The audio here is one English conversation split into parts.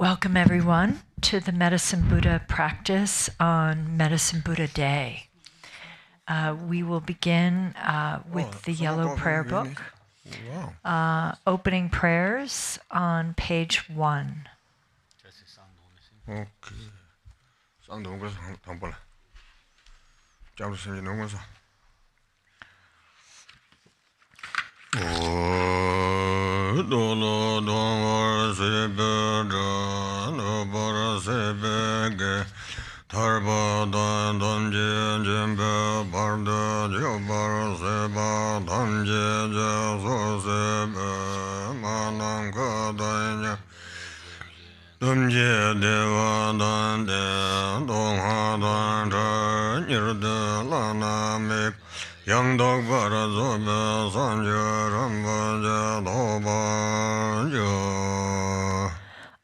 Welcome everyone to the Medicine Buddha practice on Medicine Buddha Day. We will begin with the yellow prayer book, opening prayers on page 1.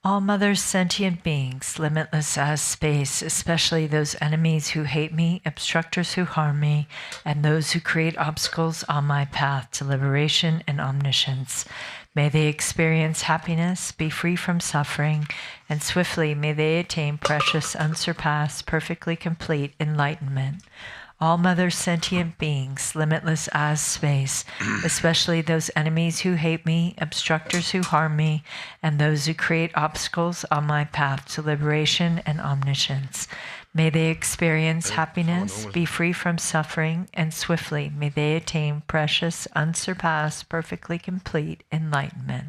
All mothers, sentient beings, limitless as space, especially those enemies who hate me, obstructors who harm me, and those who create obstacles on my path to liberation and omniscience. May they experience happiness, be free from suffering, and swiftly may they attain precious, unsurpassed, perfectly complete enlightenment. All mothers, sentient beings, limitless as space, especially those enemies who hate me, obstructors who harm me, and those who create obstacles on my path to liberation and omniscience. May they experience happiness, be free from suffering, and swiftly may they attain precious, unsurpassed, perfectly complete enlightenment.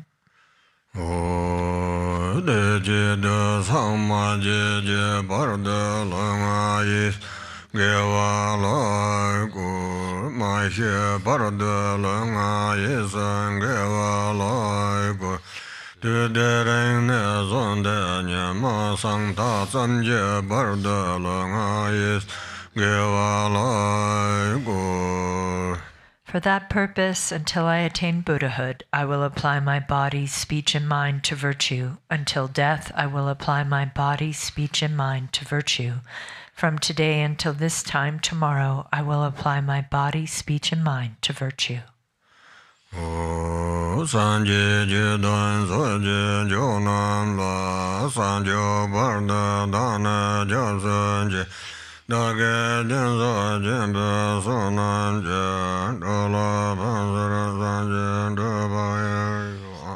For that purpose, until I attain Buddhahood, I will apply my body, speech, and mind to virtue. Until death, I will apply my body, speech, and mind to virtue. From today until this time tomorrow, I will apply my body, speech, and mind to virtue.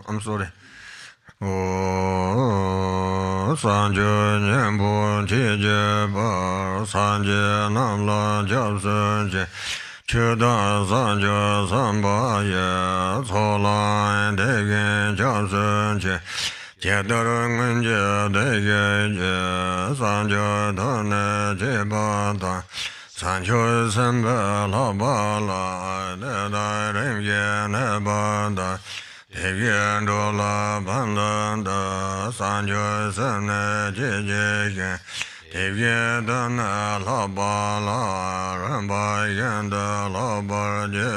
I'm sorry. Sanje nyembo tije bar sanje namla japsanje chuda sanje samba ye chola dege japsanje jedarunje dege sanje dane jebata Sancho Semba La Bala, Neda Remye Nebanda, Devyen Dola Bandanda, Sancho Semne Jeje, Devyen Dana La Bala, Ramba Yenda La Barje.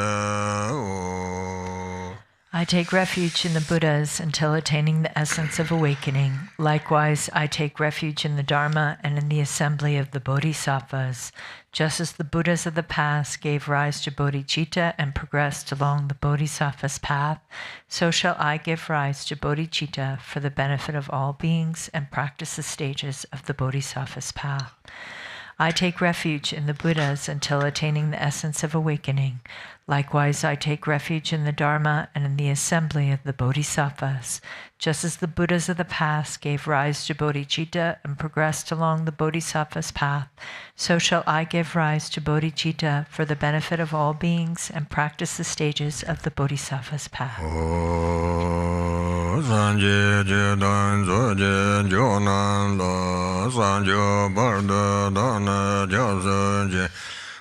I take refuge in the Buddhas until attaining the essence of awakening. Likewise, I take refuge in the Dharma and in the assembly of the Bodhisattvas. Just as the Buddhas of the past gave rise to bodhicitta and progressed along the Bodhisattva's path, so shall I give rise to bodhicitta for the benefit of all beings and practice the stages of the Bodhisattva's path. I take refuge in the Buddhas until attaining the essence of awakening. Likewise, I take refuge in the Dharma and in the assembly of the Bodhisattvas. Just as the Buddhas of the past gave rise to bodhicitta and progressed along the Bodhisattva's path, so shall I give rise to bodhicitta for the benefit of all beings and practice the stages of the Bodhisattva's path. Sanje Jedan Zoje Jonan Lo Sanjo Barda Dana Josanje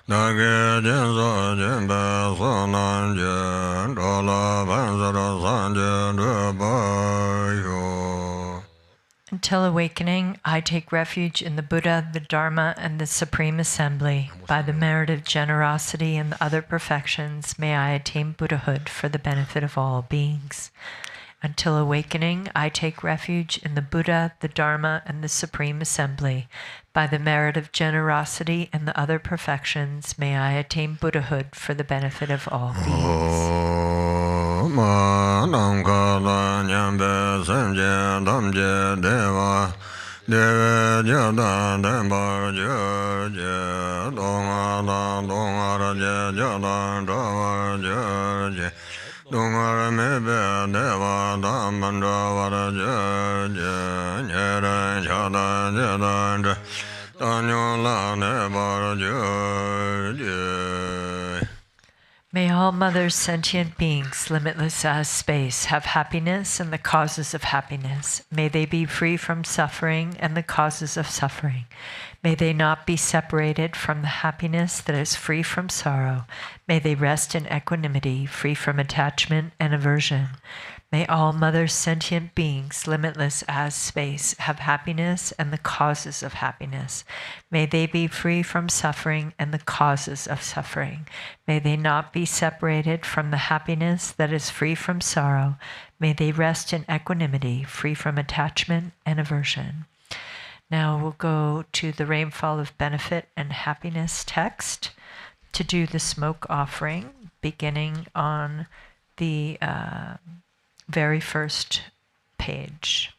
Nage Jenzo Jembe Sonan Jen Dola Banzara Sanje Debayo. Until awakening, I take refuge in the Buddha, the Dharma, and the Supreme Assembly. By the merit of generosity and the other perfections, may I attain Buddhahood for the benefit of all beings. Until awakening, I take refuge in the Buddha, the Dharma, and the Supreme Assembly. By the merit of generosity and the other perfections, may I attain Buddhahood for the benefit of all beings. Dungar mebe deva damandra vara jaya nyere chada jadandra danyola neva jaya. May all mothers, sentient beings, limitless as space, have happiness and the causes of happiness. May they be free from suffering and the causes of suffering. May they not be separated from the happiness that is free from sorrow. May they rest in equanimity, free from attachment and aversion. May all mothers, sentient beings, limitless as space, have happiness and the causes of happiness. May they be free from suffering and the causes of suffering. May they not be separated from the happiness that is free from sorrow. May they rest in equanimity, free from attachment and aversion. Now we'll go to the Rainfall of Benefit and Happiness text to do the smoke offering, beginning on the very first page.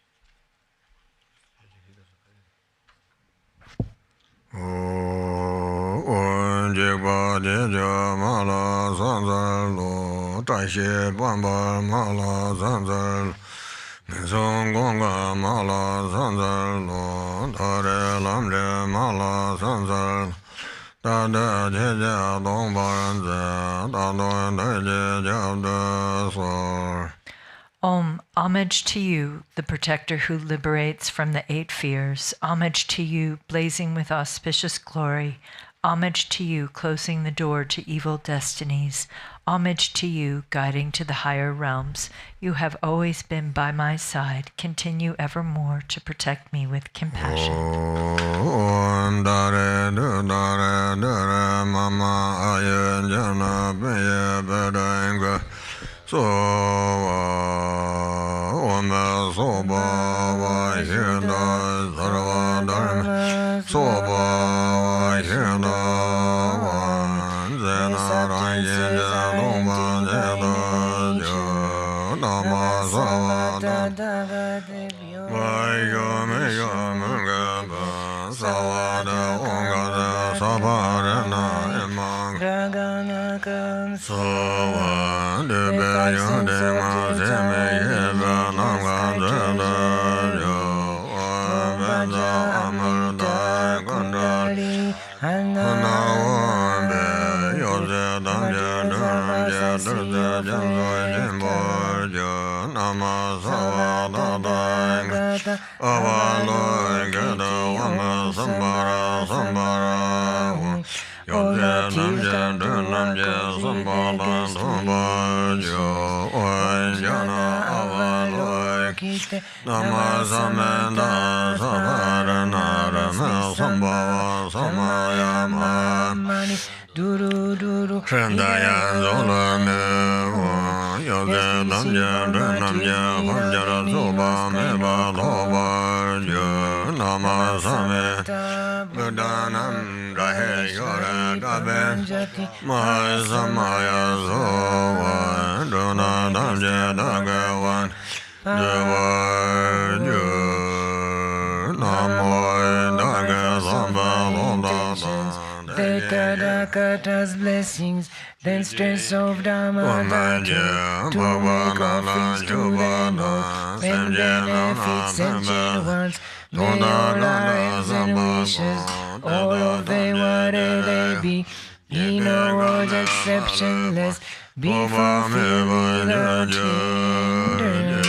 Om, homage to you, the protector who liberates from the 8 fears. Homage to you, blazing with auspicious glory. Homage to you, closing the door to evil destinies. Homage to you, guiding to the higher realms. You have always been by my side. Continue evermore to protect me with compassion. Om dare dare dare mama ayen jana beye bedenga so om so ba wa hina sarva dharma so ba wa hina wan zena rayen jana ma jana nama sa da vai yo me yo manga ba sa da onga da sa ba na emang so de be yo de ma se me ye ba na ga da da yo ba da amar da kon da na wa be yo de da de de de bo jo nama sa da da avalo ga da wa ma sambara sambara Duru duru Shandayan Zolame Yoga Namja Namja Panjara Soba Meba Loba Nama Same Buddhanam Rahe Yora Gabe Mahasamaya Sowa Dona Namja Dagawan Deva Namo Daga Samba Loda Dekadakata's blessings, then stress of Dhamma to make offerings to the Lord, and benefits and chill ones, may all lives and wishes, all of them whatever they be, in no words exceptionless, be fulfilled without hindrance.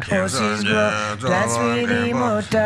Horses grow, plants with immortal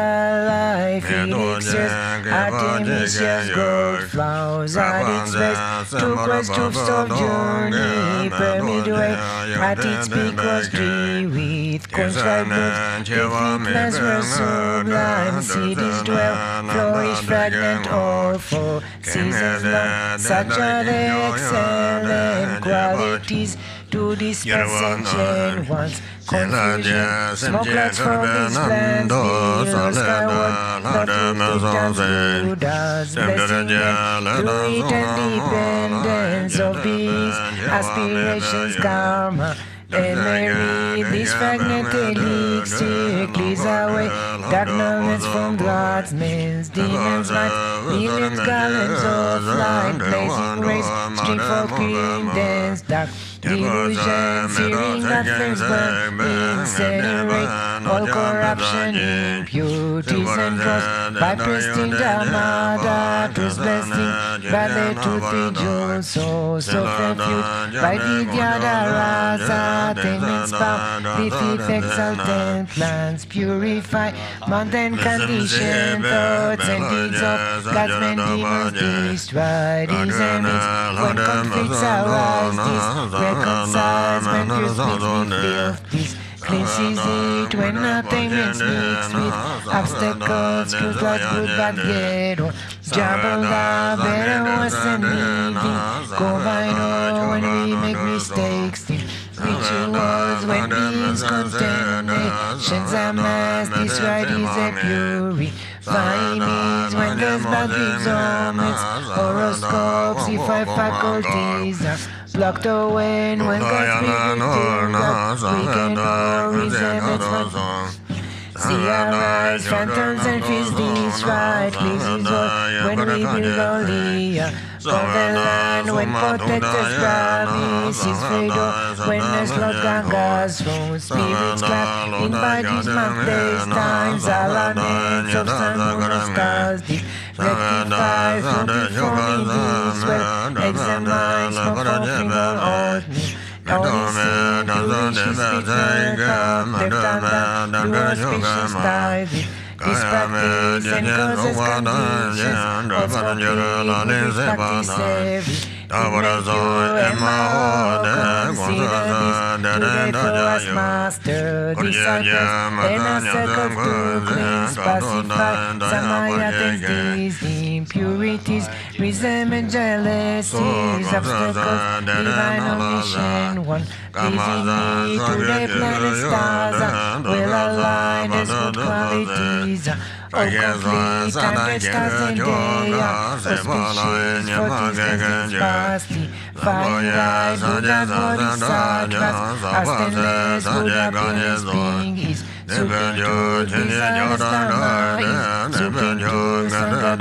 life, elixirs, artemisias, gold flowers at its best, to quest to stop journey, pyramid way, at its peak was dreary, with contrived roots, the plants were sublime, cities dwell, flourish fragment all for seasons long, such are the excellent qualities to dispense ancient ones. Confusion, smoke clouds from these plants, below skyward, the Buddha's blessing them, to it and dependence of these aspirations, karma. And may read this fragmented elixir, clears away dark moments from God's men's demons, light, millions gallons of light, blazing rays, stream for green dance, dark delusion, searing that flames burn, incinerate all corruption, impurities and dross, by pristine Dhamma, whose blessing, by the truth jewels, source of refuge, by Vidyadhara, attainments power, defeat exaltant plans, purify mundane condition, thoughts and deeds of God's men, demons, destroy these enemies, when conflicts arise, this reconciles, when pure speaks with filth, this cleanses it, when attainments mixed with obstacles, good like good bad ghetto, jumbled up, better, worse and living, combine all when we make mistakes, rituals when beings contaminations are mass, this right is a purifying means when there's bad dreams, omens, horoscopes, if our faculties are blocked away, when God's spirit we can all resemble. See our eyes, phantoms and feast these right, pleasing joy when we build only from the land, when protectors promise is freedom, when there's Lord Ganga's throne, spirits clap in bodies, mark days, times, all our names of sun, moon, and stars, rectify, from performing this well, examine, smoke from finger, ordinary. All these things, you wish to speak left and do a spacious tithing. This practice and causes conditions, what's complete with this practice every. To make you and my whole consider this, today for us master, disciples, and a circle to cleanse, pacify, Samaya takes these impurities, resentment, jealousies, obstacles, divine omniscient one, pleasing me, today planet stars, will align as good qualities, all complete, and stars and day, auspicious for this past, Fine light, Buddha Bodhisattvas, are stainless, Buddha appearance being is supreme truth, desires Dharma is supreme truth, Sangha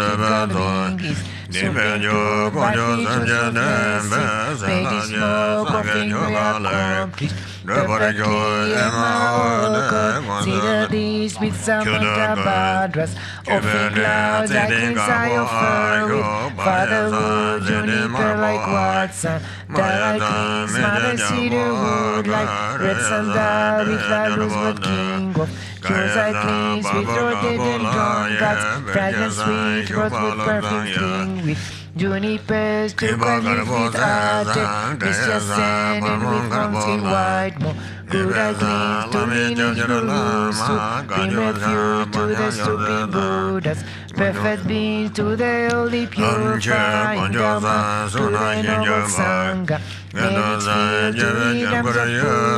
being is supreme truth, by features progresses, made is smoke of finger accomplished. Perfectly Emma see the deeds with Samantha Badras. Offering clouds, I cleanse I offer with fatherhood, juniper like Watson. That I cleanse mother cedar wood like red sandal with the rosewood king of Joes I cleanse with rhododendron gods, fragrant sweet rosewood perfume cling with junipers to credit with arte, Mr. Sanding with mountain white more. Good I cleanse to lineage rules, to bring refuge to the stupid Buddhas, perfect beings to the holy purifying Dhamma, to the noble Sangha, merits filled to freedoms of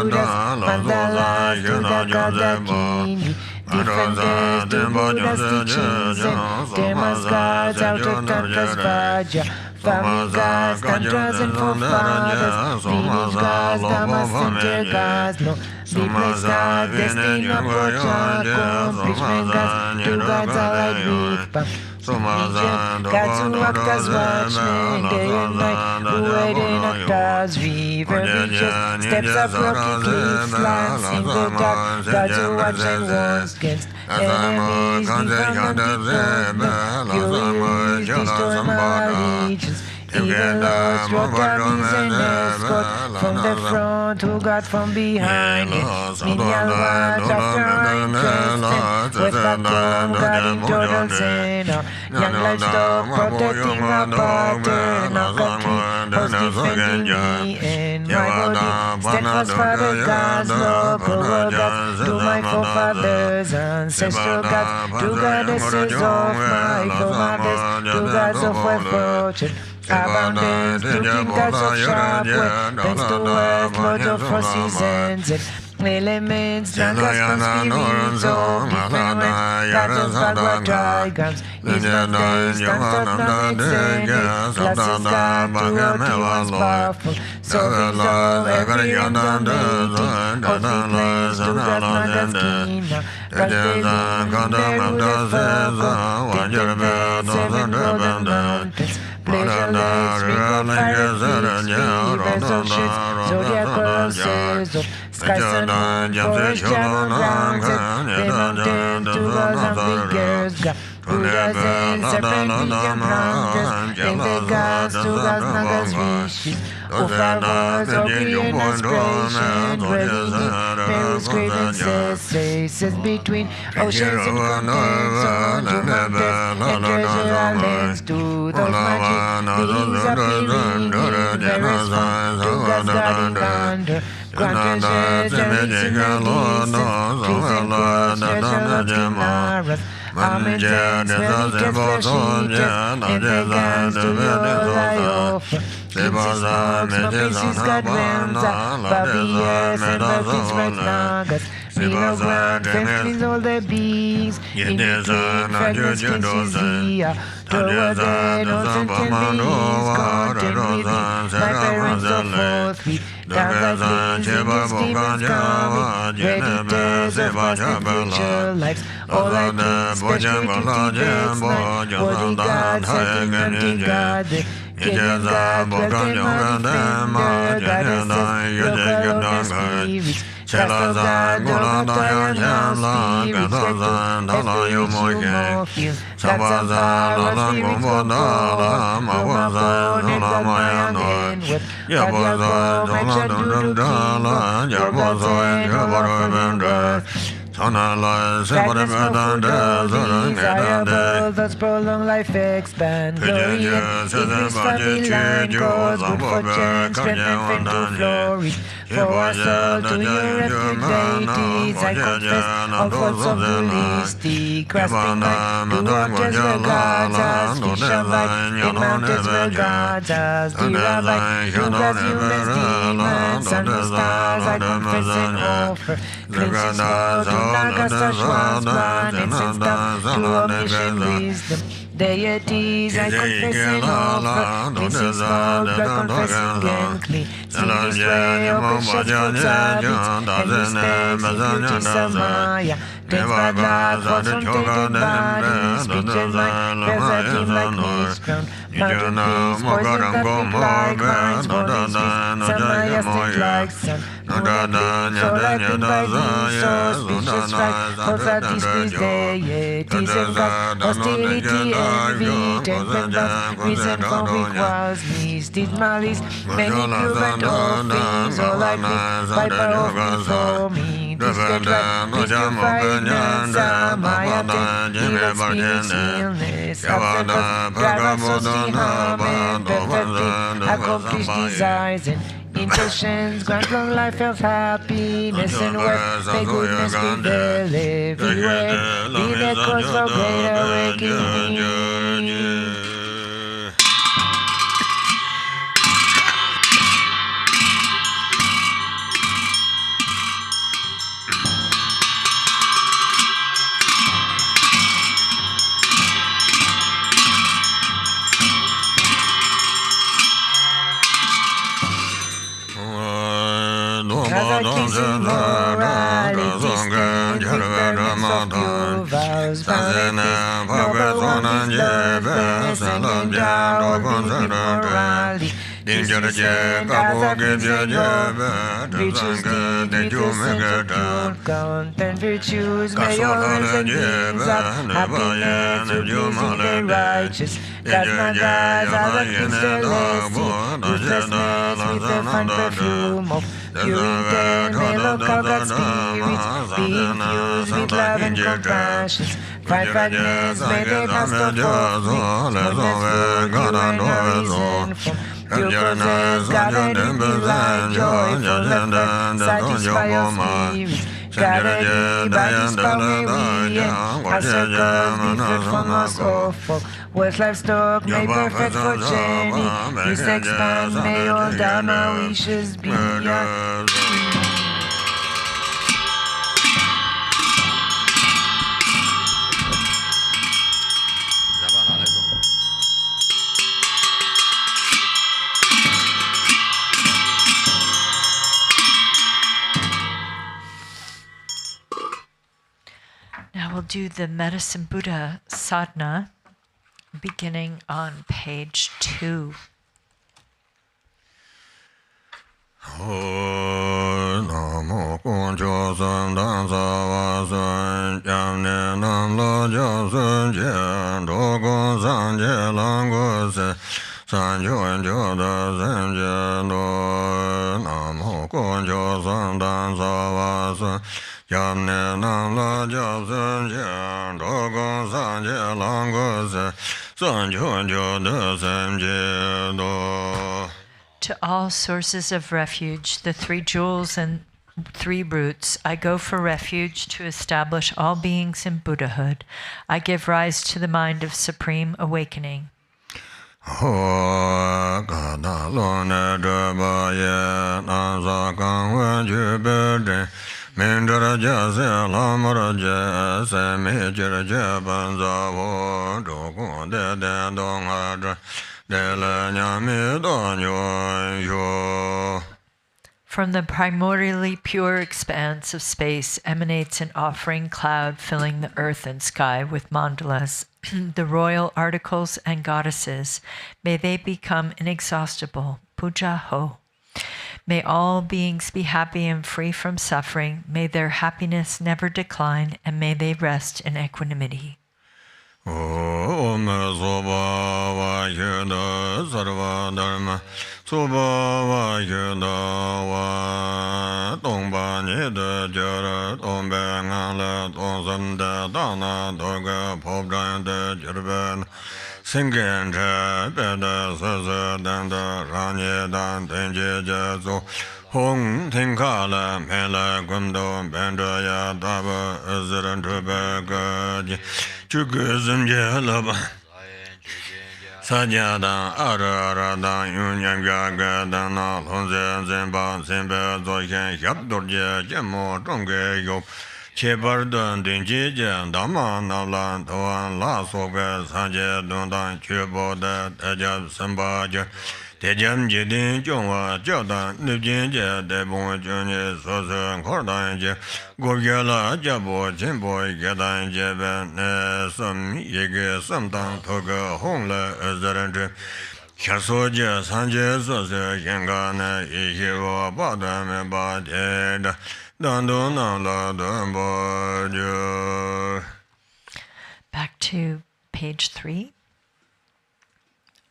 Buddhas, mandalas to the Kadakini, defenders to Buddha's teachings, and Dharma's guards out of Tantra's Vajra. Family gods, tantras and forefathers, lineage gods, dhammas and their gods, no deep place gods, destiny of Puja, accomplishment gods, two gods are like Vipa. Legion, gods who act as watchmen, day and night, who wait in octaves, river beaches, steps up rocky cliffs, lands in the dark, gods who watch and wars against enemies, defend them, defend them, furies, destroy my legions. Evil lords, Rotaries and escort from the front, who got from behind it. Menial ones after our interest, and with back home, guarding turtles and our young livestock, protecting our pattern, our country, host defending me and my body. Steadfast father gods, local world gods, to my forefathers, ancestral gods, to goddesses of my foremothers, to gods of my fortune. Abundance to king gods of sharp weapons to earth, lords of four seasons and elements, Lankas from spirits of different ways, gods of Bhagavad dragons, Islam days, stands not extended, classes God to ultimate powerful, service of every end of deity, earthly planes to God's mother's kingdom, God's days in their wooded focal, dictated seven golden mountains, pleasure lakes, wrinkled fire peaks, rivers of ships, zodiacal sails of skies and moon, forest channel grounds, and the mountains to gods and figures, Pujas and serpentines and hunters, and the gods to gods, nagas, wishes, of flowers, of green aspiration, dwelling in Peru's great ancestors, between oceans and continents, on to mountains, and treasure islands to those magic beings appearing in various forms, to gods guarding under. Grand treasures and riches in the distance, trees and crops, treasure of Kinaras, almonds and smelly test flesh eaters, and pagans to your I offer. Princes, smoke, princes, god realms, Babias and virgins, bright nagas, below ground, fencing all the beings, in between fragments, princes, Zia, toward the northern ten beings, content with me, my parents of fourth feet, down like things, angels, demons coming, predators of past and future lives, all I need, special between night, bodyguards, setting empty guard, Killing God, welcome my defender, goddesses, local of spirits, cast of God, Golgotha and house spirits, Morpheus, gods of power, spirits from forward, Roma born and God my end with, God Yaakov, mentioned to the kingdom, your gods and all of earth. Sadness for fruitful desirable, thus prolong life expand. Glory and increase family line, cause good fortune, strength and fame to flourish. For our soul to your refuge deities, I confess all faults of dualistic, grasping mind to waters where gods has, fish and light in mountains where gods has, Dirabai, who grasp humans, demons, and the stars I confess and offer. Cleanses smoke to Nagas, Ashwans, blind, incense down to omniscient wisdom. deities I confess and offer. Missing smoke, blood confessing and clean. See this way, open shut fruits habits, and mistakes in beauty samaya. Takes bad luck, falls from tainted bodies, speech and mind, feels that team like mist crown. Mountain peaks, poison that look like minds, golden streets, samaya stick like sun. So lightened by these, so speechless right, falls out these peace deities and God, hostility, envy, temper, reason for weak walls, misdeed malice, many prevent all things, all like me, viper of me for me, this get right, this to find samaya, heal experience illness, obstacles, drive us so see harm and perfectly accomplish desires and intentions, grant long life, health, happiness, and worth. May goodness prevail everywhere. Be the cause for great awakening. Cleansing moralities, and of pure vows, noble one is love, fairness, and endowed with morality. Descend as a cleansing of riches, dignities, and pure content, virtues, may always and means of happiness, with the righteous. God my God, as a cleanser lazy, ruthlessness with the fine perfume of pure intent, may local God spirits be infused with love and compassion. Fight fragments, may they cast off all things, goodness, good, you and a reason from pure causes, gathered in delight, joyful, left, satisfy your spirits. Gathered by this power may we end, our circles different from us awful. Worth livestock, may perfect for journey. This expand, may all Dharma wishes be your. Now we'll do the Medicine Buddha sadhana, beginning on page 2. Namo Kuncho San Dan Sa Va San Jam Ne Nam Lo Jo Sun Je Do Gon San Je Lang Gu Se San Jo En Jo Da San Je Do Namo Kuncho San Dan Sa Va San Jam Ne Nam Lo Jo Sun Je Do Gon San Je Lang Gu Se San Jo En Jo Da San Je Do. To all sources of refuge, the 3 jewels and 3 roots, I go for refuge to establish all beings in Buddhahood. I give rise to the mind of supreme awakening. From the primordially pure expanse of space emanates an offering cloud filling the earth and sky with mandalas, the royal articles and goddesses. May they become inexhaustible. Puja ho. May all beings be happy and free from suffering. May their happiness never decline, and may they rest in equanimity. Om Soba Vajuna Sarva Dharma Soba Vajuna Va Tongba Nida Jara Tongba Ngala Tongsam De Dana Doga Pobran De Jirban Singen Cha Beda Sasa Danda Ranye Dan Tenje Jazo Hong Tinkala Mela Gumdo Benda Daba Ziran Truba Gaji Chuguzum Jalaba Sajada Ara Dan Yunyam Gaga Dana Honze Zemba Zemba Zoyan Yapdorja Jamo Tonge Yop Chebardan Dinji Dama Nalan Toan La Soga Sanje Dundan Chuboda Tajab Sambaja Tejam Jidin Jungwa Jodan Nujin Debon Juni Sosan Kordan Gogyala Jabo Jimbo Gadan Jeben Sam Yege Samdan Toga Hongla Zaran Kasoja Sanje Sosa Yangana Ihiwa Badame Badeda Back to page 3.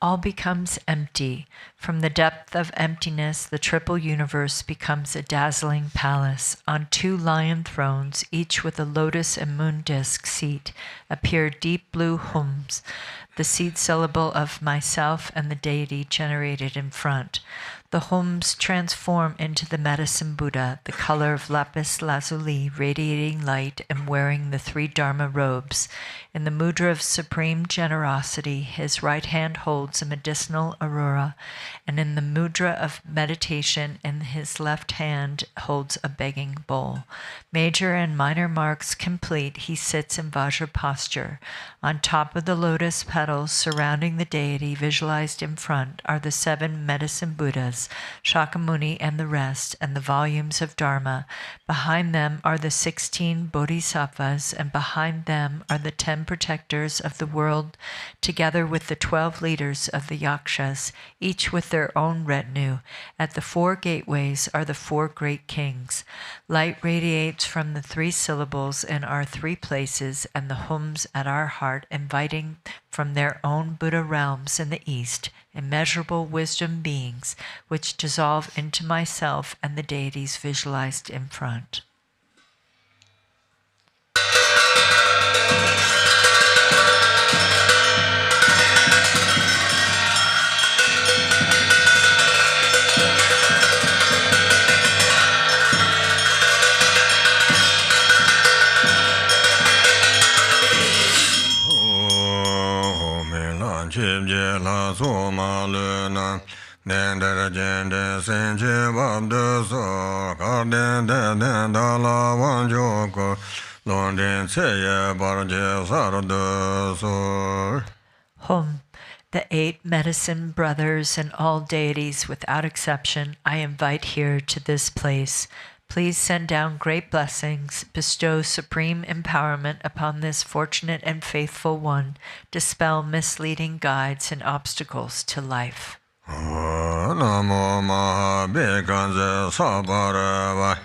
All becomes empty. From the depth of emptiness, the triple universe becomes a dazzling palace. On 2 lion thrones, each with a lotus and moon disk seat, appear deep blue hums, the seed syllable of myself and the deity generated in front. The hums transform into the medicine Buddha, the color of lapis lazuli, radiating light and wearing the 3 Dharma robes. In the mudra of supreme generosity, his right hand holds a medicinal aurora, and in the mudra of meditation, in his left hand holds a begging bowl. Major and minor marks complete, he sits in Vajra posture. On top of the lotus petals surrounding the deity visualized in front are the 7 medicine Buddhas, Shakyamuni and the rest, and the volumes of Dharma. Behind them are the 16 bodhisattvas, and behind them are the 10 protectors of the world, together with the 12 leaders of the yakshas, each with their own retinue. At the 4 gateways are the 4 great kings. Light radiates from the 3 syllables in our 3 places, and the hums at our heart, inviting from their own Buddha realms in the east, immeasurable wisdom beings, which dissolve into myself and the deities visualized in front. La Soma Luna, Nendera Jende, Senche Babde So, Garden, Dala Wanjoko, London, Seye, Barje, Sarade, So. Hum. The 8 medicine brothers and all deities without exception, I invite here to this place. Please send down great blessings, bestow supreme empowerment upon this fortunate and faithful one, dispel misleading guides and obstacles to life. Namo Maha Bekanze Sabarava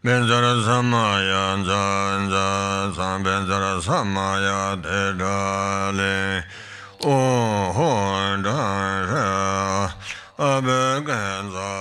Benzara Samaya Zanza Sam Benzara Samaya Dedale O Honda Abekanza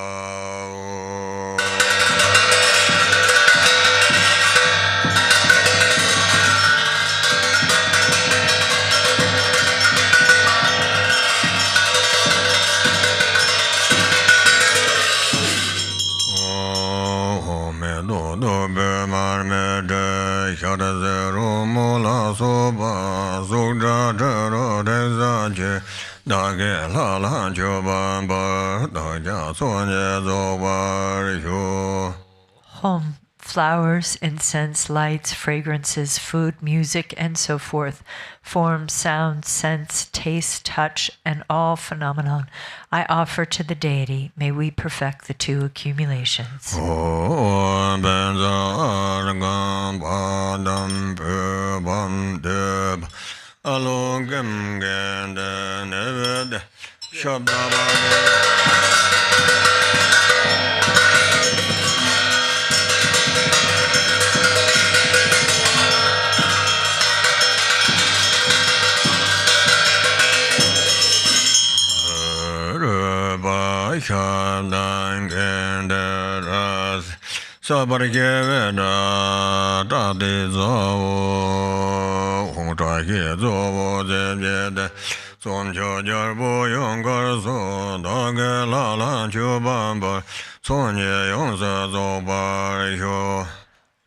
Home, flowers, incense, lights, fragrances, food, music, and so forth, form, sound, sense, taste, touch, and all phenomenon I offer to the deity. May we perfect the 2 accumulations. Sabargevena Dadi Zawo Hongtaki Zowo Zebjede Soncho Jarbo Yongar So Dage Lala Chubamba Sonye Yonsa Zobar Yo.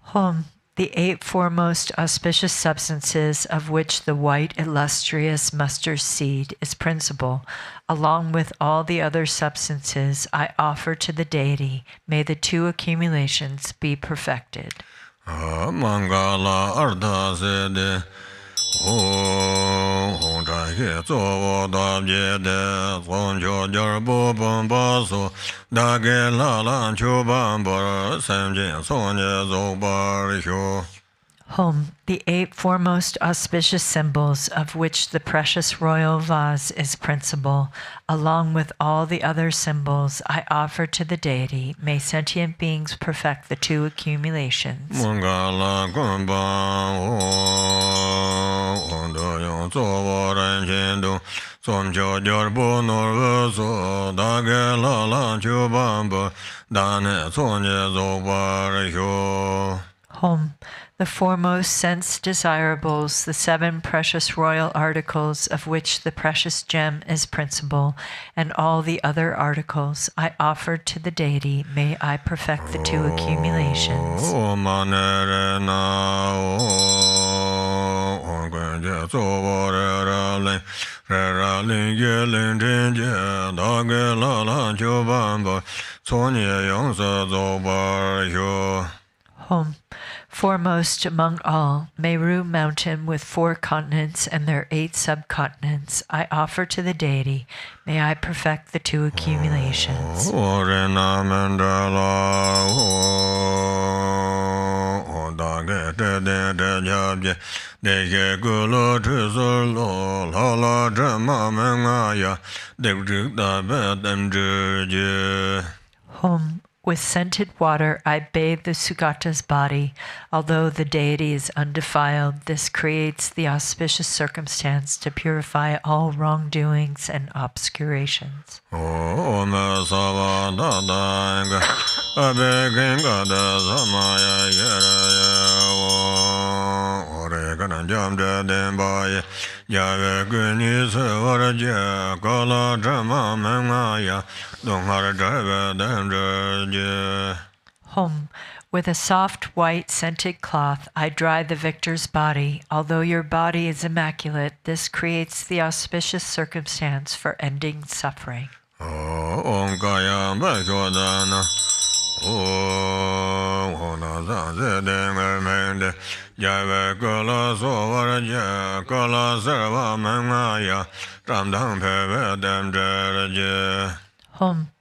Hum. The 8 foremost auspicious substances, of which the white illustrious mustard seed is principal, along with all the other substances I offer to the deity, may the 2 accumulations be perfected. Mangala Arda Sede Hong Jai Zo Da Jie De Zon Jo Jar Bo Bon Ba So Da Ge La Lan Chu Ban Bar Sam Jin Son Ye Zo Bar Xiu. Home, the 8 foremost auspicious symbols of which the precious royal vase is principal, along with all the other symbols I offer to the deity, may sentient beings perfect the 2 accumulations. Mangala Gumba Hong Do Yong Zo Wo Ren Jin Du Som Jo Jar Bo Nor Ve So Da Ge La Lan Chu Ban Bar Da Ne Son Ye Zo Bar Xiu. Home, the foremost sense desirables, the 7 precious royal articles of which the precious gem is principal, and all the other articles I offer to the deity, may I perfect the 2 accumulations. Home, foremost among all, Meru Mountain with 4 continents and their 8 subcontinents, I offer to the deity, may I perfect the 2 accumulations. Home, with scented water I bathe the Sugata's body. Although the deity is undefiled, this creates the auspicious circumstance to purify all wrongdoings and obscurations. Home, with a soft white scented cloth I dry the victor's body. Although your body is immaculate, this creates the auspicious circumstance for ending suffering. Home,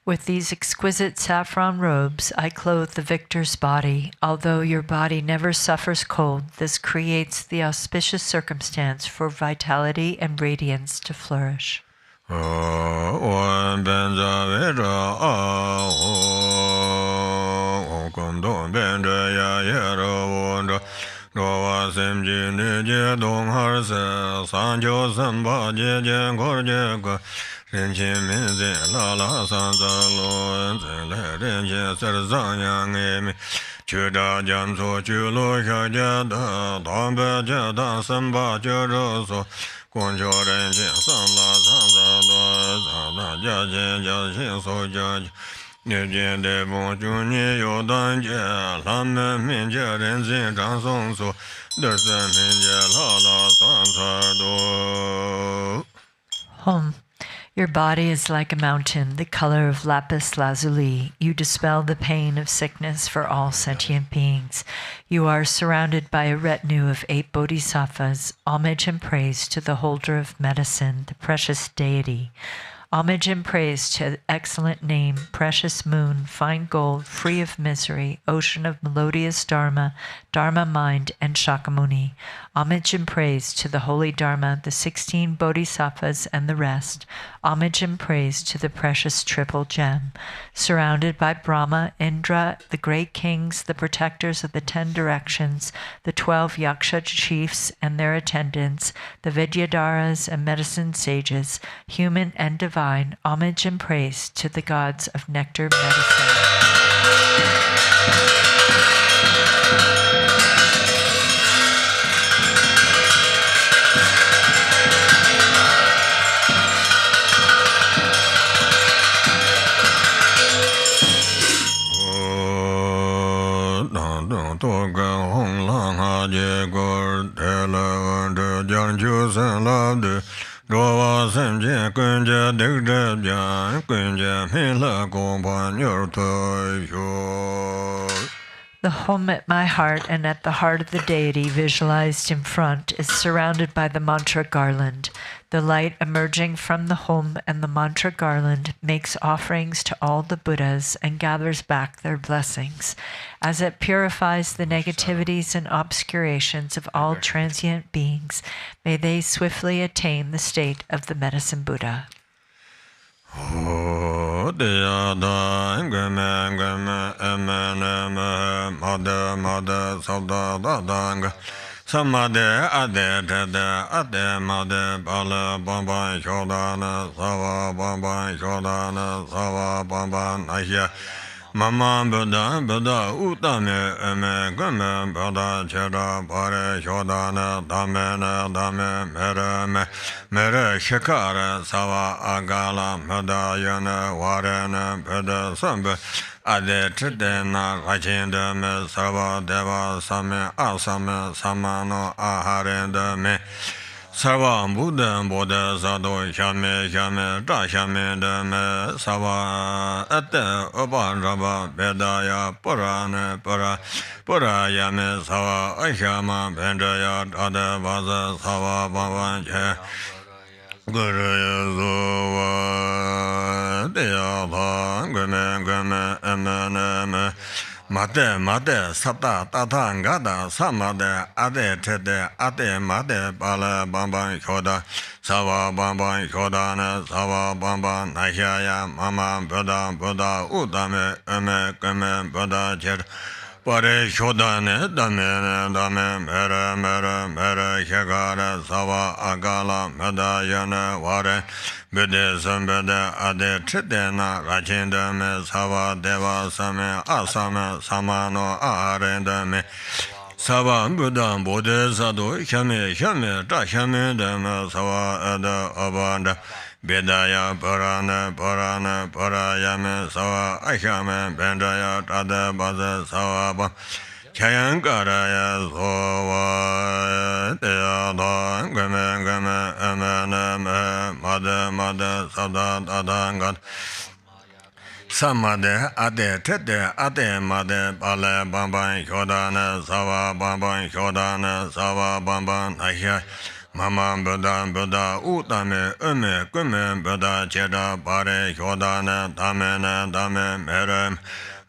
with these exquisite saffron robes I clothe the victor's body. Although your body never suffers cold, this creates the auspicious circumstance for vitality and radiance to flourish. Home. Your body is like a mountain, the color of lapis lazuli. You dispel the pain of sickness for all sentient beings. You are surrounded by a retinue of 8 bodhisattvas. Homage and praise to the holder of medicine, the precious deity. Homage and praise to the excellent name, precious moon, fine gold, free of misery, ocean of melodious Dharma, Dharma mind, and Shakyamuni. Homage and praise to the holy Dharma, the 16 bodhisattvas, and the rest. Homage and praise to the precious triple gem. Surrounded by Brahma, Indra, the great kings, the protectors of the 10 directions, the 12 Yaksha chiefs and their attendants, the Vidyadharas and medicine sages, human and divine, homage and praise to the gods of nectar medicine. The home at my heart and at the heart of the deity visualized in front is surrounded by the mantra garland. The light emerging from the home and the mantra garland makes offerings to all the Buddhas and gathers back their blessings. As it purifies the negativities and obscurations of all transient beings, may they swiftly attain the state of the medicine Buddha. Samade ade tede ade made bala bamba shodana sawa bamba shodana sawa bamba nahya Mama Buddha Buddha Utame Eme Gume Buddha Chera Pare Shodana Dhamena Dhame Mere Mere Shikara Sawa Agala Buddha Yana Warena Buddha Sambe Ade Tridena Rajinda Me Sarva Deva Same Asame Samano Aharenda Me Sarva Buddha Buddha Sado Shame Shame Da Shame Dame Sava Ate Oban Raba Bedaya Purane Pura Yame Sava Aishama Bendaya Dada Vaza Sava Bhavan Che Guru Yazuva Deyatha Gume Emeneme Mate Sata Tata Ngada Samade Ade Tede Ade Made Bala Bamba Shoda Sava Bamba Shodana Sava Bamba Nahya Mama Buddha Udame Gume Buddha Cher Pare Shodane Dame Mere Shagara Sava Agala Medayana Ware Bede Sambede Ade Tridena Rajinda Me Sava Deva Same Asame Samano Arenda Me Sava Buddha Bodhe Sado Shame Da Shame Deme Sava Eda Abanda Bedaya Parayame Sava Ashame Bendaya Tada Baza Sava Chayankaraya Sova Deyada Game Emeneme Made Sada Dadangat Samade Ade Tete Ade Made Bale Bamban Shodana Sava Bamban Shodana Sava Bamban Nahya Mama Buddha Utame Gume Buddha Cheda Pare Shodana Dame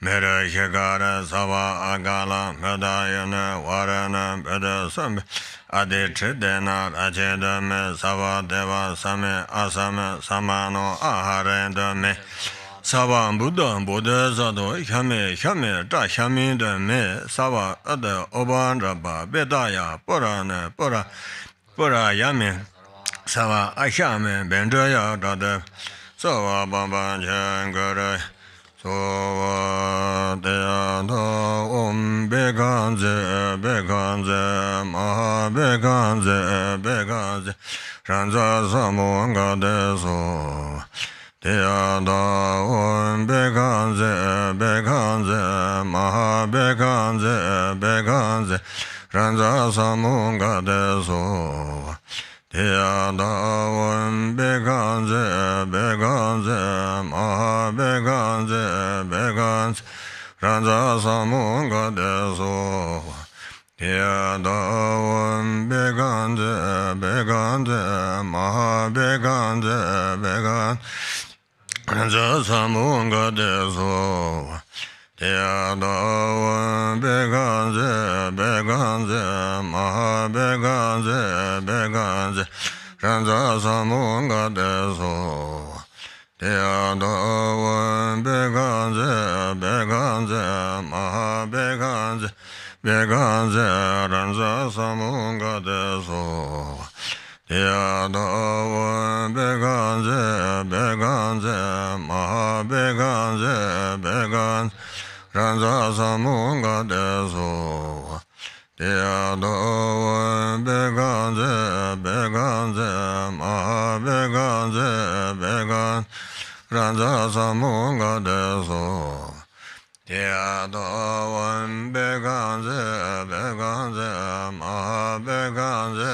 Mere Shigara Sava Agala Medayana Warana Buddha Sambe Ade Tridena Rajeda Me Sava Deva Same Asame Samano Aharenda Me Sava Buddha Sado Shame Da Shame De Me Sava Ade Oban Rabba Bedaya Pura Yame Sava Ashame Bendaya Dada Sava Bamba Changara Sova Deyada Beganze Maha Beganze Ranza Samunga Deso Deyada Beganze Maha Beganze Ranza Samunga Deso Deyada Beganze Maha Beganze Ranza Samunga Deso Deyada Beganze Maha Beganze Ranza Samunga Deso Deyada Beganze Maha Beganze Ranza Samunga Deso Deyada Beganze Maha Beganze Ranza Samunga Deso Deyada Beganze Maha Beganze Ranza Samunga Deso Deyada Beganze Maha Beganze Ranza Samunga Deso Deyada Beganze Maha Beganze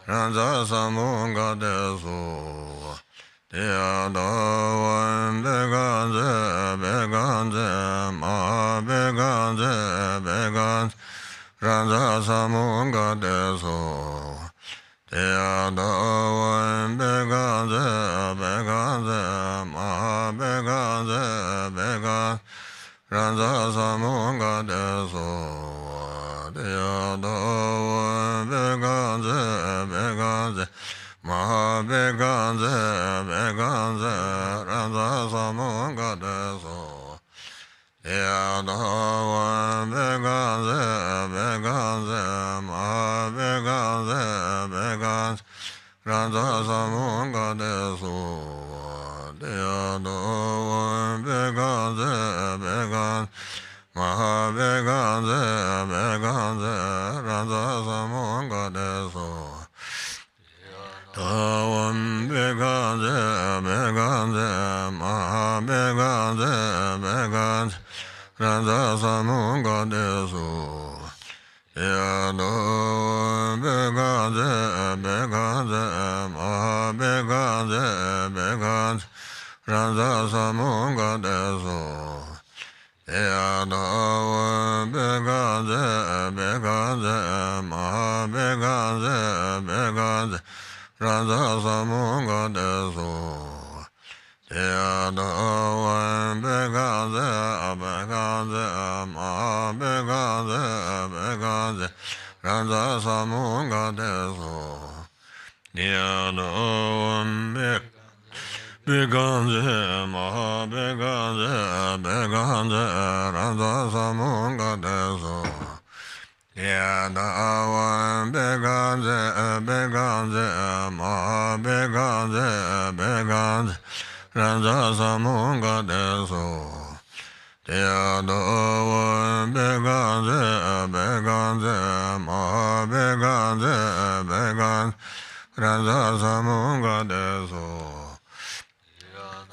Ranza Samunga Deso Deyada Beganze Maha beganze began ranza samunga deso Dea dawan beganze beganze maha beganze began ranza samunga deso Dea dawan beganze beganze maha beganze beganze ranza samunga deso Dea dawan beganze beganze maha beganze beganze ranza samunga deso Dea dawan beganze beganze maha beganze beganze ranza samunga deso Dawan beganze beganze maha beganze beganze ranza samunga deso Ya dawan beganze beganze maha beganze beganze ranza samunga deso Ya dawan beganze beganze maha beganze beganze ranza samunga deso Ya dawan beganze beganze maha beganze beganze ranza samunga deso Ya dawan beganze maha beganze beganze ranza samunga deso Ya dawan beganze beganze maha beganze beganze ranza samunga deso Ya dawan beganze beganze maha beganze beganze ranza samunga deso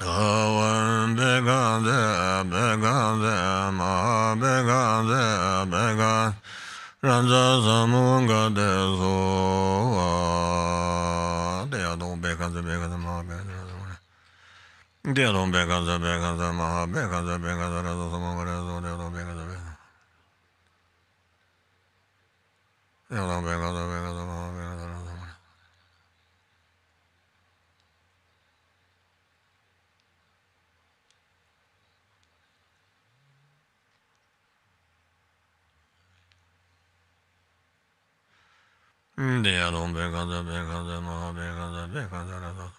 Dawan beganze beganze maha beganze beganze ranza samunga deso Dea don beganze beganze maha beganze Dea don beganze beganze maha beganze beganze ranza samunga deso Dea don beganze beganze Dea don beganze beganze maha beganze ranza Dea don beganze beganze maha beganze beganze ranza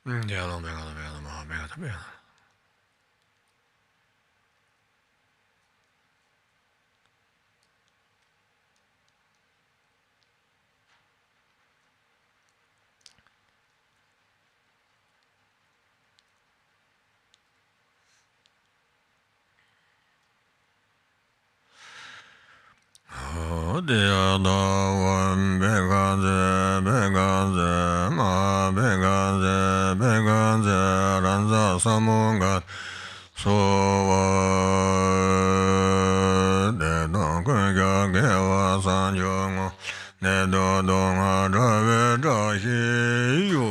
Dea don beganze beganze maha beganze beganze Dea dawan beganze beganze maha beganze beganze ranza samunga sowa De don kunga gewa san yongo Ne do don ha drave drahi yo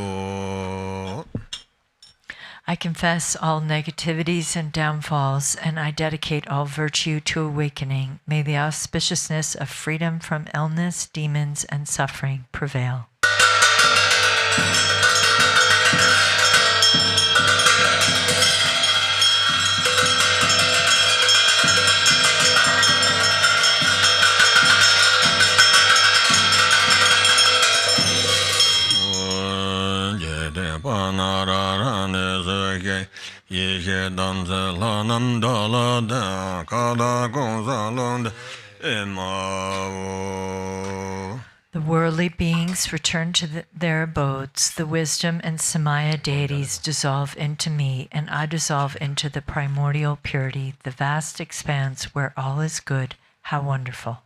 I confess all negativities and downfalls, and I dedicate all virtue to awakening. May the auspiciousness of freedom from illness, demons, and suffering prevail. Ye danse la nam da la da ka da gong za long de e ma wo The worldly beings return to their abodes. The wisdom and Samaya deities dissolve into me, and I dissolve into the primordial purity, the vast expanse where all is good. How wonderful.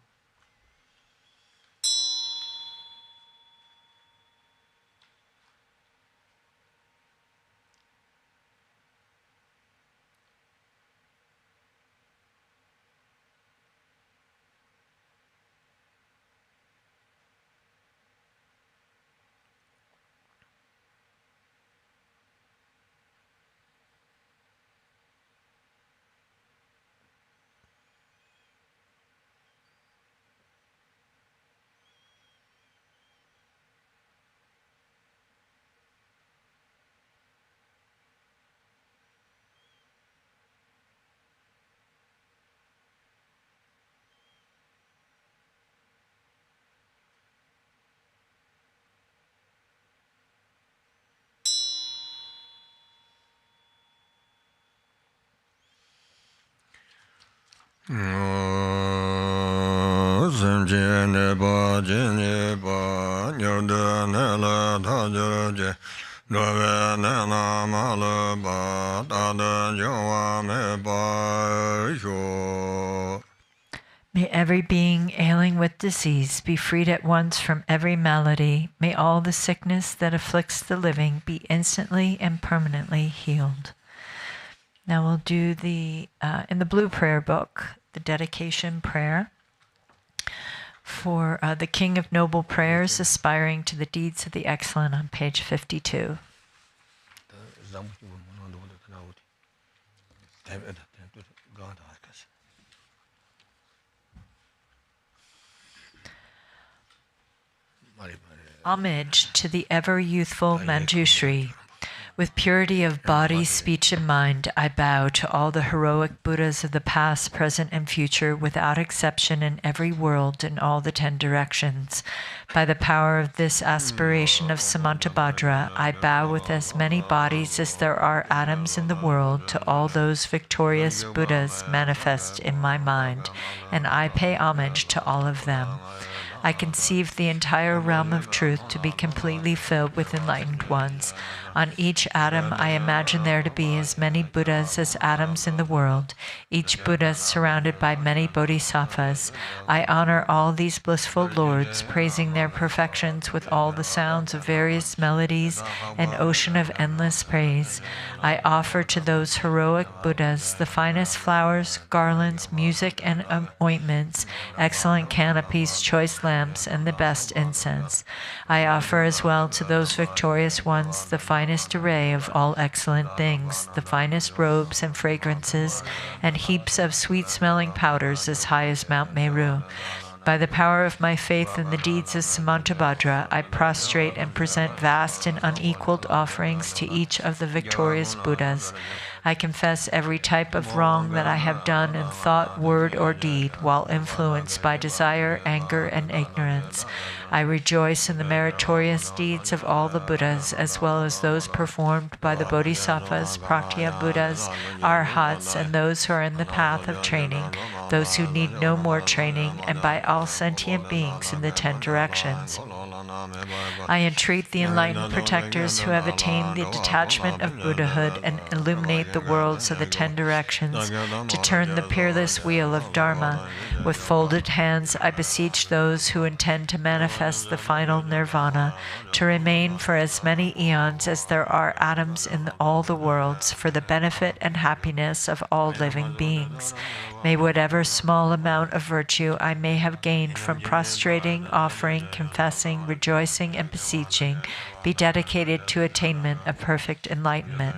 May every being ailing with disease be freed at once from every malady. May all the sickness that afflicts the living be instantly and permanently healed. Now we'll do the, in the blue prayer book, the dedication prayer for the King of Noble Prayers, aspiring to the deeds of the excellent on page 52. Homage to the ever-youthful Manjushri. With purity of body, speech, and mind, I bow to all the heroic Buddhas of the past, present, and future, without exception, in every world, in all the 10 directions. By the power of this aspiration of Samantabhadra, I bow with as many bodies as there are atoms in the world to all those victorious Buddhas manifest in my mind, and I pay homage to all of them. I conceive the entire realm of truth to be completely filled with enlightened ones. On each atom, I imagine there to be as many Buddhas as atoms in the world, each Buddha surrounded by many bodhisattvas. I honor all these blissful lords, praising their perfections with all the sounds of various melodies, an ocean of endless praise. I offer to those heroic Buddhas the finest flowers, garlands, music, and ointments, excellent canopies, choice lamps, and the best incense. I offer as well to those victorious ones the finest array of all excellent things, the finest robes and fragrances, and heaps of sweet-smelling powders as high as Mount Meru. By the power of my faith in the deeds of Samantabhadra, I prostrate and present vast and unequaled offerings to each of the victorious Buddhas. I confess every type of wrong that I have done in thought, word, or deed, while influenced by desire, anger, and ignorance. I rejoice in the meritorious deeds of all the Buddhas, as well as those performed by the Bodhisattvas, Praktya Buddhas, Arhats, and those who are in the path of training, those who need no more training, and by all sentient beings in the 10 directions. I entreat the enlightened protectors who have attained the detachment of Buddhahood and illuminate the worlds of the 10 directions to turn the peerless wheel of Dharma. With folded hands, I beseech those who intend to manifest the final nirvana to remain for as many eons as there are atoms in all the worlds, for the benefit and happiness of all living beings. May whatever small amount of virtue I may have gained from prostrating, offering, confessing, rejoicing, and beseeching be dedicated to attainment of perfect enlightenment.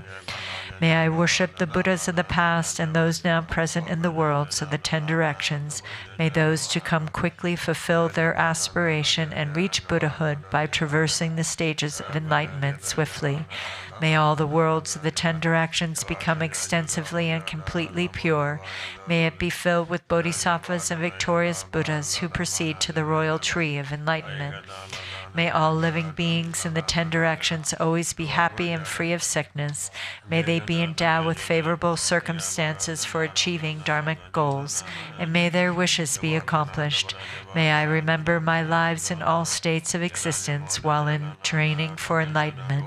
May I worship the Buddhas of the past and those now present in the worlds of the 10 directions. May those to come quickly fulfill their aspiration and reach Buddhahood by traversing the stages of enlightenment swiftly. May all the worlds of the 10 directions become extensively and completely pure. May it be filled with bodhisattvas and victorious Buddhas who proceed to the royal tree of enlightenment. May all living beings in the 10 directions always be happy and free of sickness. May they be endowed with favorable circumstances for achieving dharmic goals, and may their wishes be accomplished. May I remember my lives in all states of existence while in training for enlightenment.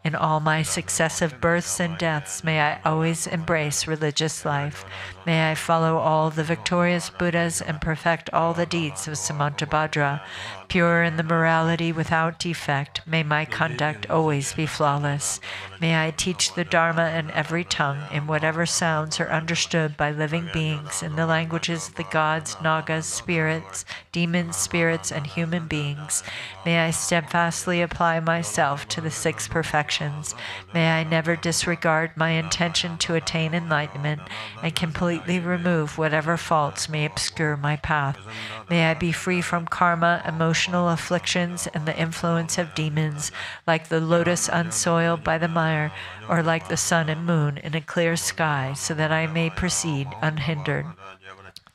In all my successive births and deaths, may I always embrace religious life. May I follow all the victorious Buddhas and perfect all the deeds of Samantabhadra. Pure in the morality without defect, may my conduct always be flawless. May I teach the Dharma in every tongue, in whatever sounds are understood by living beings in the languages of the gods, nagas, spirits, demons, spirits, and human beings. May I steadfastly apply myself to the 6 perfections. May I never disregard my intention to attain enlightenment and completely remove whatever faults may obscure my path. May I be free from karma, emotional afflictions, and the influence of demons, like the lotus unsoiled by the mire, or like the sun and moon in a clear sky, so that I may proceed unhindered.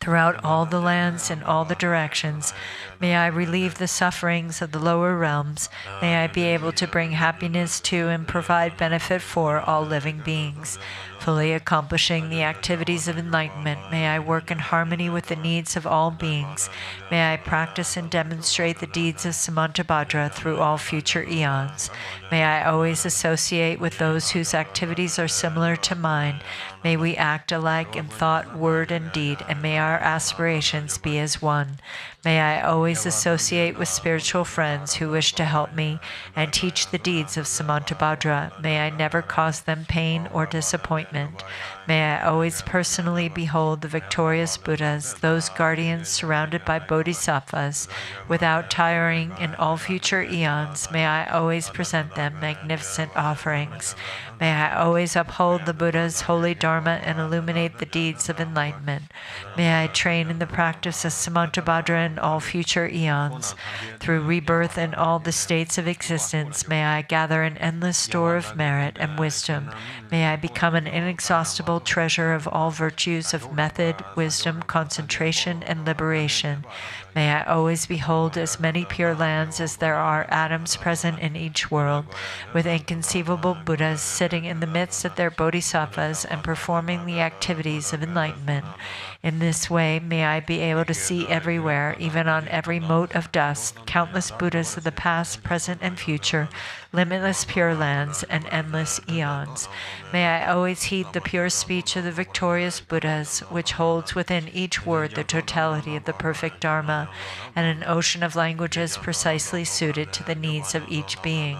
Throughout all the lands and all the directions, may I relieve the sufferings of the lower realms. May I be able to bring happiness to and provide benefit for all living beings. Fully accomplishing the activities of enlightenment, may I work in harmony with the needs of all beings. May I practice and demonstrate the deeds of Samantabhadra through all future eons. May I always associate with those whose activities are similar to mine. May we act alike in thought, word, and deed, and may our aspirations be as one. May I always associate with spiritual friends who wish to help me and teach the deeds of Samantabhadra. May I never cause them pain or disappointment. May I always personally behold the victorious Buddhas, those guardians surrounded by bodhisattvas, without tiring in all future eons. May I always present them magnificent offerings. May I always uphold the Buddha's holy Dharma and illuminate the deeds of enlightenment. May I train in the practice of Samantabhadra in all future eons. Through rebirth in all the states of existence, may I gather an endless store of merit and wisdom. May I become an inexhaustible treasure of all virtues of method, wisdom, concentration, and liberation. May I always behold as many pure lands as there are atoms present in each world, with inconceivable Buddhas sitting in the midst of their bodhisattvas and performing the activities of enlightenment. In this way, may I be able to see everywhere, even on every mote of dust, countless Buddhas of the past, present, and future, limitless pure lands, and endless eons. May I always heed the pure speech of the victorious Buddhas, which holds within each word the totality of the perfect Dharma, and an ocean of languages precisely suited to the needs of each being.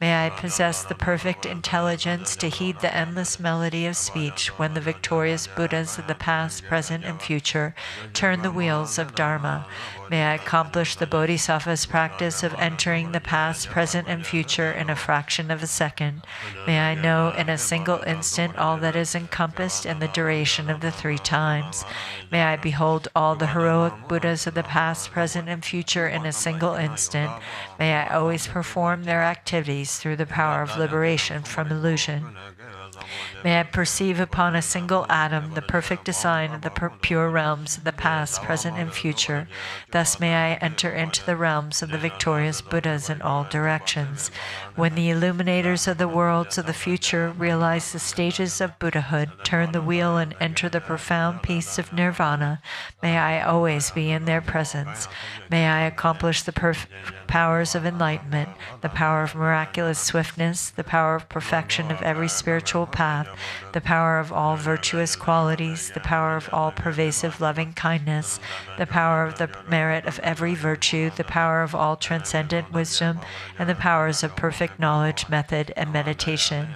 May I possess the perfect intelligence to heed the endless melody of speech when the victorious Buddhas of the past, present, and future turn the wheels of Dharma. May I accomplish the Bodhisattva's practice of entering the past, present, and future in a fraction of a second. May I know in a single instant all that is encompassed in the duration of the 3 times. May I behold all the heroic Buddhas of the past, present, and future in a single instant. May I always perform their activities through the power of liberation from illusion. May I perceive upon a single atom the perfect design of the pure realms of the past, present, and future. Thus may I enter into the realms of the victorious Buddhas in all directions. When the illuminators of the worlds of the future realize the stages of Buddhahood, turn the wheel, and enter the profound peace of nirvana, may I always be in their presence. May I accomplish the powers of enlightenment, the power of miraculous swiftness, the power of perfection of every spiritual path, the power of all virtuous qualities, the power of all pervasive loving kindness, the power of the merit of every virtue, the power of all transcendent wisdom, and the powers of perfect knowledge, method, and meditation.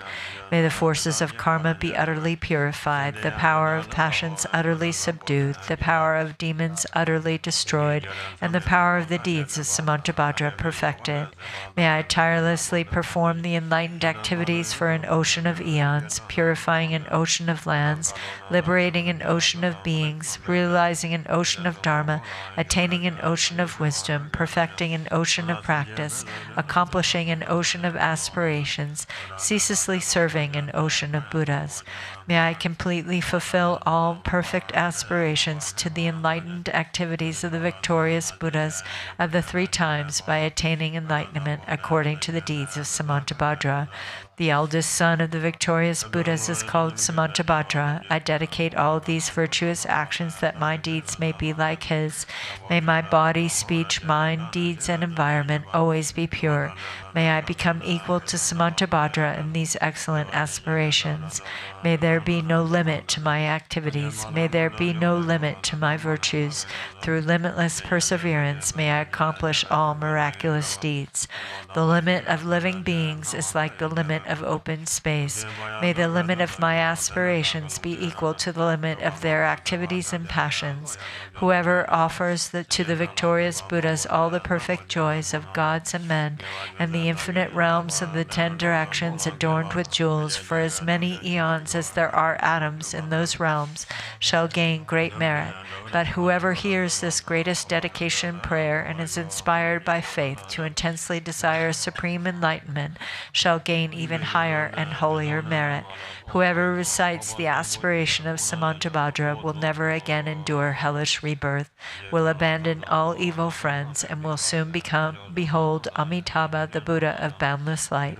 May the forces of karma be utterly purified, the power of passions utterly subdued, the power of demons utterly destroyed, and the power of the deeds of Samantabhadra perfected. May I tirelessly perform the enlightened activities for an ocean of eons, seas, purifying an ocean of lands, liberating an ocean of beings, realizing an ocean of dharma, attaining an ocean of wisdom, perfecting an ocean of practice, accomplishing an ocean of aspirations, ceaselessly serving an ocean of Buddhas. May I completely fulfill all perfect aspirations to the enlightened activities of the victorious Buddhas of the 3 times by attaining enlightenment according to the deeds of Samantabhadra. The eldest son of the victorious Buddhas is called Samantabhadra. I dedicate all these virtuous actions that my deeds may be like his. May my body, speech, mind, deeds, and environment always be pure. May I become equal to Samantabhadra in these excellent aspirations. May there be no limit to my activities. May there be no limit to my virtues. Through limitless perseverance, may I accomplish all miraculous deeds. The limit of living beings is like the limit of open space. May the limit of my aspirations be equal to the limit of their activities and passions. Whoever offers to the victorious Buddhas all the perfect joys of gods and men, and the infinite realms of the 10 directions adorned with jewels for as many eons as there are atoms in those realms, shall gain great merit. But whoever hears this greatest dedication prayer and is inspired by faith to intensely desire supreme enlightenment shall gain even higher and holier merit. Whoever recites the aspiration of Samantabhadra will never again endure hellish rebirth, will abandon all evil friends, and will soon behold Amitabha, the Buddha of boundless light.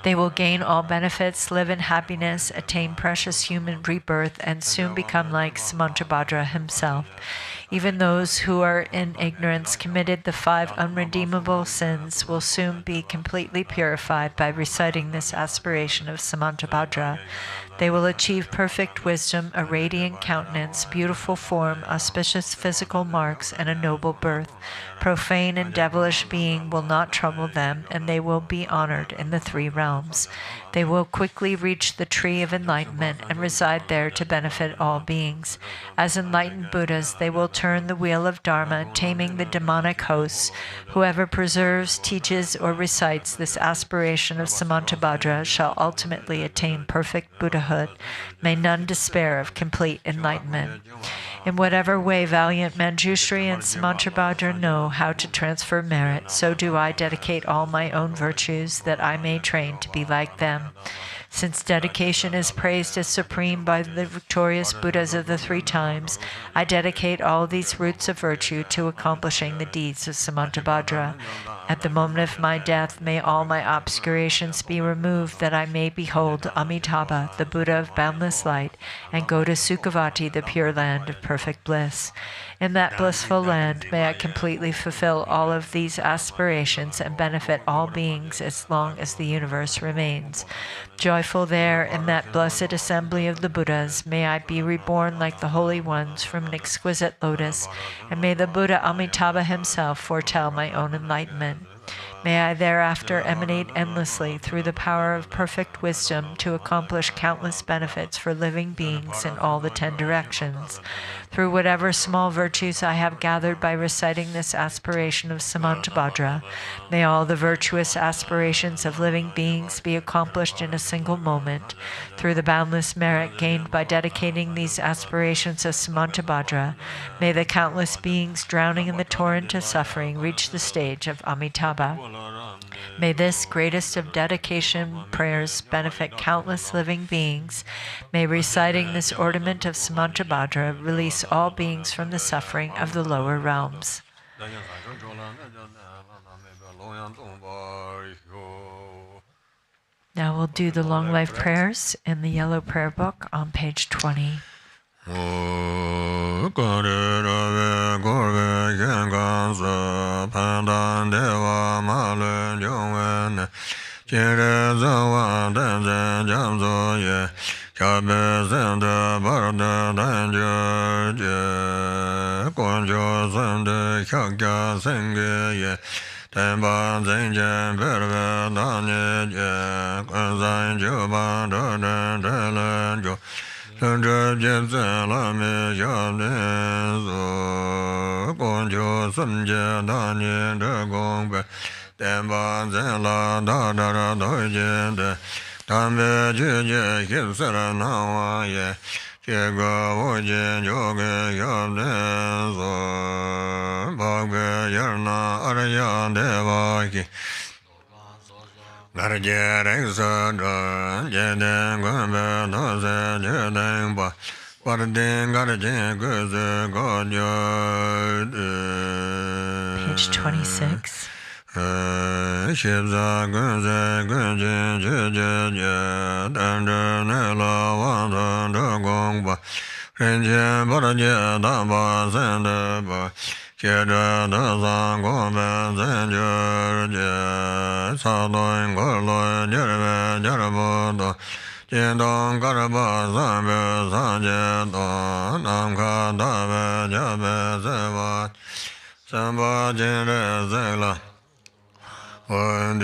They will gain all benefits, live in happiness, attain precious human rebirth, and soon become like Samantabhadra himself. Even those who are in ignorance committed the 5 unredeemable sins will soon be completely purified by reciting this aspiration of Samantabhadra. They will achieve perfect wisdom, a radiant countenance, beautiful form, auspicious physical marks, and a noble birth. Profane and devilish being will not trouble them, and they will be honored in the 3 realms. They will quickly reach the tree of enlightenment and reside there to benefit all beings. As enlightened Buddhas, they will turn the wheel of Dharma, taming the demonic hosts. Whoever preserves, teaches, or recites this aspiration of Samantabhadra shall ultimately attain perfect Buddhahood. May none despair of complete enlightenment. In whatever way valiant Manjushri and Samantabhadra know how to transfer merit, so do I dedicate all my own virtues that I may train to be like them. Since dedication is praised as supreme by the victorious Buddhas of the 3 times, I dedicate all these roots of virtue to accomplishing the deeds of Samantabhadra. At the moment of my death, may all my obscurations be removed, that I may behold Amitabha, the Buddha of boundless light, and go to Sukhavati, the pure land of perfect bliss. In that blissful land, may I completely fulfill all of these aspirations and benefit all beings as long as the universe remains. Joyful there, in that blessed assembly of the Buddhas, may I be reborn like the holy ones from an exquisite lotus, and may the Buddha Amitabha himself foretell my own enlightenment. May I thereafter emanate endlessly through the power of perfect wisdom to accomplish countless benefits for living beings in all the 10 directions. Through whatever small virtues I have gathered by reciting this aspiration of Samantabhadra, may all the virtuous aspirations of living beings be accomplished in a single moment. Through the boundless merit gained by dedicating these aspirations of Samantabhadra, may the countless beings drowning in the torrent of suffering reach the stage of Amitabha. May this greatest of dedication prayers benefit countless living beings. May reciting this ornament of Samantabhadra release all beings from the suffering of the lower realms. Now we'll do the long life prayers in the yellow prayer book on page 20. Tenpa zenjen perve danye je, kwen zan jo pa do den telen jo, senje je zen la me ya den zo, kwen jo sem je danye de gong pe, tenpa zen la da da da do je de, Tambe Juja Kilsara Nawaye, Chiga Wojin Yoga Yabdenzo, Bhagwe Yarna Arya Devaki, Garjen Sadra, Jeden Gombe Dose Jeden Ba, Pardin Garjen Guze God Page 26. Shibza Gunze Gunjin Jujin Dander Nela Wanda Dagongba Rinjin Baraja Daba Zendaba Shedra Dazan Gombe Zenjur Sadoin Gorloy Jerebe Jerabodo Jindong Garaba Zambe Zanjedon Namka Dabe Jabe Zevat Samba Jere Zela One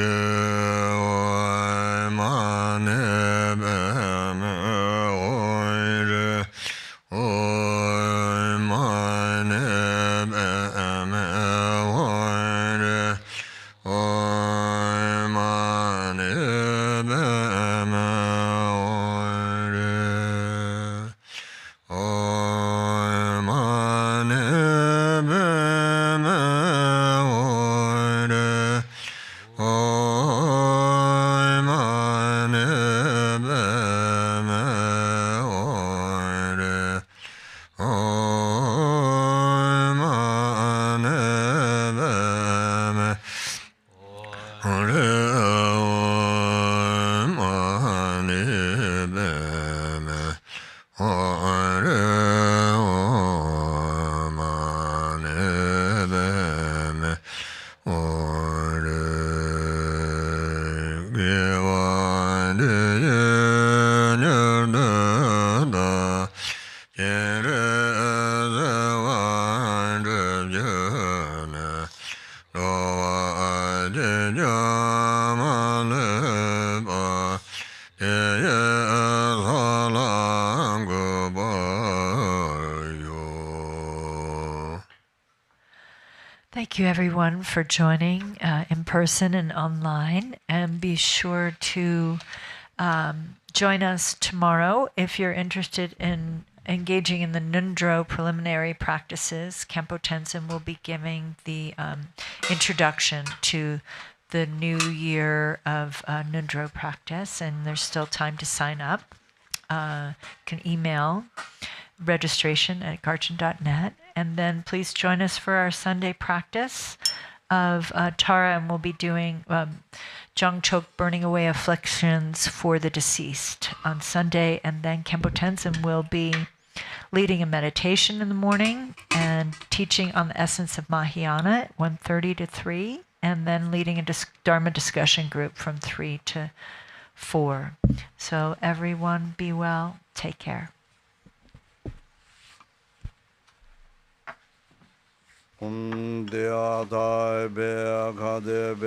Thank you, everyone, for joining in person and online. And be sure to join us tomorrow if you're interested in engaging in the Nundro preliminary practices. Kempo Tenzin will be giving the introduction to the new year of Nundro practice, and there's still time to sign up. You can email registration at garchen.net. And then please join us for our Sunday practice of Tara, and we'll be doing Jongchok, burning away afflictions for the deceased on Sunday. And then Kempo Tenzin will be leading a meditation in the morning and teaching on the essence of Mahayana at 1:30 to 3, and then leading a Dharma discussion group from 3 to 4. So everyone be well. Take care. Dea dai be kade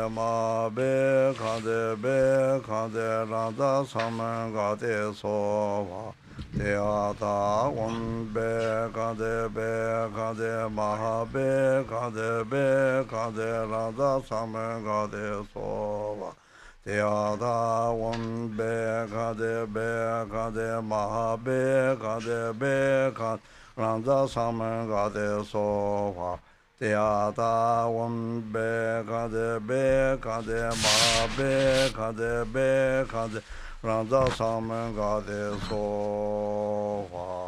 ma be kade rada saman kade sova dea da be kade ma be kade rada saman kade sova dea da be kade ma be kade Randa Saman Gade Soha, Teata Won Be Kade Ma Be Kade Randa Saman Gade Soha.